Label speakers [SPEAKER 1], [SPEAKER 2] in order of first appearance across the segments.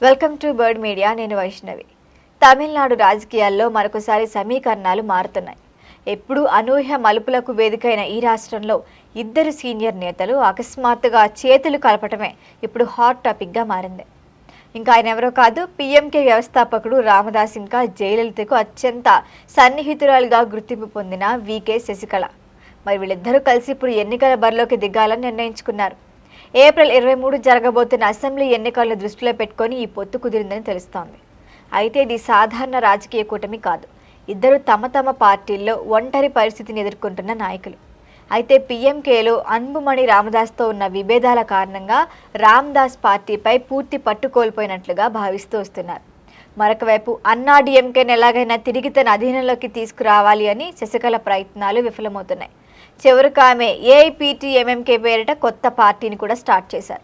[SPEAKER 1] Welcome to bird media. నేను వైష్ణవి. తమిళనాడు రాజకీయాల్లో మరొకసారి సమీకరణాలు మారుతున్నాయి. ఎప్పుడు అనూహ్య మలుపులకు వేదికైన ఈ రాష్ట్రంలో ఇద్దరు సీనియర్ నేతలు అకస్మాత్తుగా చేతులు కలపటమే ఇప్పుడు హాట్ టాపిక్గా మారింది. ఇంకా ఆయన ఎవరో కాదు, పీఎంకే వ్యవస్థాపకుడు రామదాస్ ఇంకా జయలలితకు అత్యంత సన్నిహితురాలుగా గుర్తింపు పొందిన వీకే శశికళ. మరి వీళ్ళిద్దరూ కలిసి ఇప్పుడు ఎన్నికల బరిలోకి దిగాలని నిర్ణయించుకున్నారు. ఏప్రిల్ 23 జరగబోతున్న అసెంబ్లీ ఎన్నికలను దృష్టిలో పెట్టుకొని ఈ పొత్తు కుదిరిందని తెలుస్తోంది. అయితే ఇది సాధారణ రాజకీయ కూటమి కాదు. ఇద్దరు తమ తమ పార్టీల్లో ఒంటరి పరిస్థితిని ఎదుర్కొంటున్న నాయకులు. అయితే పీఎంకేలో అన్బుమణి రామదాస్తో ఉన్న విభేదాల కారణంగా రామదాస్ పార్టీపై పూర్తి పట్టు కోల్పోయినట్లుగా భావిస్తూ వస్తున్నారు. మరొక వైపు అన్నాడీఎంకేని ఎలాగైనా తిరిగి తన అధీనంలోకి తీసుకురావాలి అని శశికళ ప్రయత్నాలు విఫలమవుతున్నాయి. చివరికి ఆమె ఏఐపీటీఎంఎంకే పేరిట కొత్త పార్టీని కూడా స్టార్ట్ చేశారు.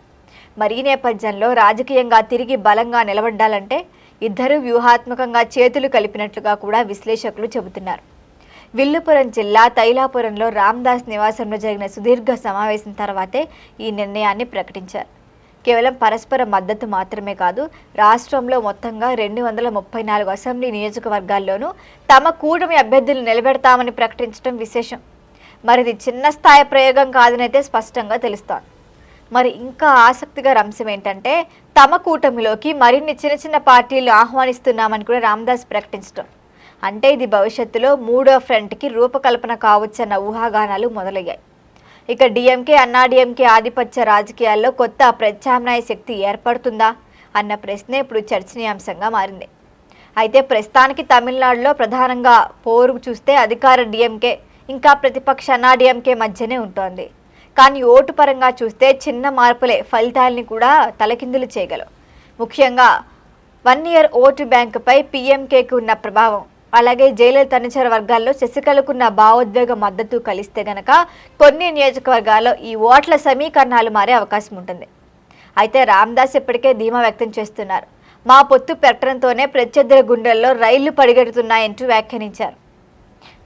[SPEAKER 1] మరి ఈ నేపథ్యంలో రాజకీయంగా తిరిగి బలంగా నిలబడ్డాలంటే ఇద్దరు వ్యూహాత్మకంగా చేతులు కలిపినట్లుగా కూడా విశ్లేషకులు చెబుతున్నారు. విల్లుపురం జిల్లా తైలాపురంలో రామదాస్ నివాసంలో జరిగిన సుదీర్ఘ సమావేశం తర్వాతే ఈ నిర్ణయాన్ని ప్రకటించారు. కేవలం పరస్పర మద్దతు మాత్రమే కాదు, రాష్ట్రంలో మొత్తంగా 234 అసెంబ్లీ నియోజకవర్గాల్లోనూ తమ కూటమి అభ్యర్థులు నిలబెడతామని ప్రకటించడం విశేషం. మరిది చిన్న స్థాయి ప్రయోగం కాదనైతే స్పష్టంగా తెలుస్తోంది. మరి ఇంకా ఆసక్తికర అంశం ఏంటంటే తమ కూటమిలోకి మరిన్ని చిన్న చిన్న పార్టీలు ఆహ్వానిస్తున్నామని కూడా రామదాస్ ప్రకటించడం. అంటే ఇది భవిష్యత్తులో మూడో ఫ్రంట్కి రూపకల్పన కావచ్చన్న ఊహాగానాలు మొదలయ్యాయి. ఇక డిఎంకే అన్నాడీఎంకే ఆధిపత్య రాజకీయాల్లో కొత్త ప్రత్యామ్నాయ శక్తి ఏర్పడుతుందా అన్న ప్రశ్న ఇప్పుడు చర్చనీయాంశంగా మారింది. అయితే ప్రస్తుతానికి తమిళనాడులో ప్రధానంగా పోరు చూస్తే అధికార డిఎంకే ఇంకా ప్రతిపక్ష అన్నాడీఎంకే మధ్యనే ఉంటోంది. కానీ ఓటు పరంగా చూస్తే చిన్న మార్పులే ఫలితాలని కూడా తలకిందులు చేయగలవు. ముఖ్యంగా 1 ఇయర్ ఓటు బ్యాంకుపై పీఎంకేకు ఉన్న ప్రభావం, అలాగే జయలలిత అనుచర వర్గాల్లో శశికళకున్న భావోద్వేగ మద్దతు కలిస్తే గనక కొన్ని నియోజకవర్గాల్లో ఈ ఓట్ల సమీకరణాలు మారే అవకాశం ఉంటుంది. అయితే రామదాస్ ఇప్పటికే ధీమా వ్యక్తం చేస్తున్నారు. మా పొత్తు ప్రకటనతోనే ప్రత్యర్థుల గుండెల్లో రైళ్లు పరిగెడుతున్నాయంటూ వ్యాఖ్యానించారు.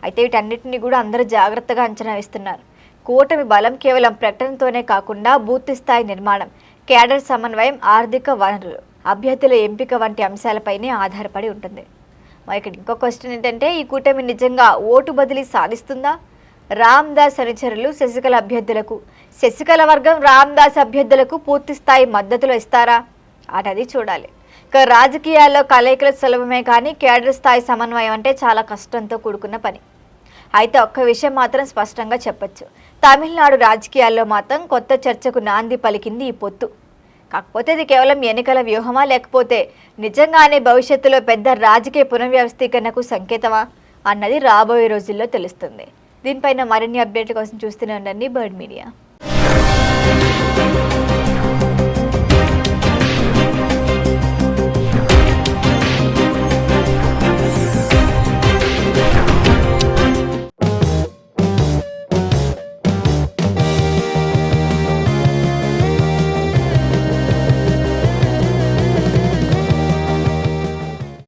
[SPEAKER 1] అయితే వీటన్నిటిని కూడా అందరూ జాగ్రత్తగా అంచనా వేస్తున్నారు. కూటమి బలం కేవలం ప్రకటనతోనే కాకుండా బూత్ స్థాయి నిర్మాణం, కేడర్ సమన్వయం, ఆర్థిక వనరులు, అభ్యర్థుల ఎంపిక వంటి అంశాలపైనే ఆధారపడి ఉంటుంది. మరి ఇక్కడ ఇంకో క్వశ్చన్ ఏంటంటే ఈ కూటమి నిజంగా ఓటు బదిలీ సాధిస్తుందా? రామదాస్ అనుచరులు శశికళ అభ్యర్థులకు, శశికళ వర్గం రామదాస్ అభ్యర్థులకు పూర్తి స్థాయి మద్దతులు ఇస్తారా అన్నది చూడాలి. ఇక రాజకీయాల్లో కలయికలు సులభమే కానీ కేడర్ స్థాయి సమన్వయం అంటే చాలా కష్టంతో కూడుకున్న పని. అయితే ఒక్క విషయం మాత్రం స్పష్టంగా చెప్పొచ్చు, తమిళనాడు రాజకీయాల్లో మాత్రం కొత్త చర్చకు నాంది పలికింది ఈ పొత్తు. కాకపోతే ఇది కేవలం ఎన్నికల వ్యూహమా, లేకపోతే నిజంగానే భవిష్యత్తులో పెద్ద రాజకీయ పునర్వ్యవస్థీకరణకు సంకేతమా అన్నది రాబోయే రోజుల్లో తెలుస్తుంది. దీనిపైన మరిన్ని అప్డేట్ల కోసం చూస్తూనే ఉండండి బర్డ్ మీడియా.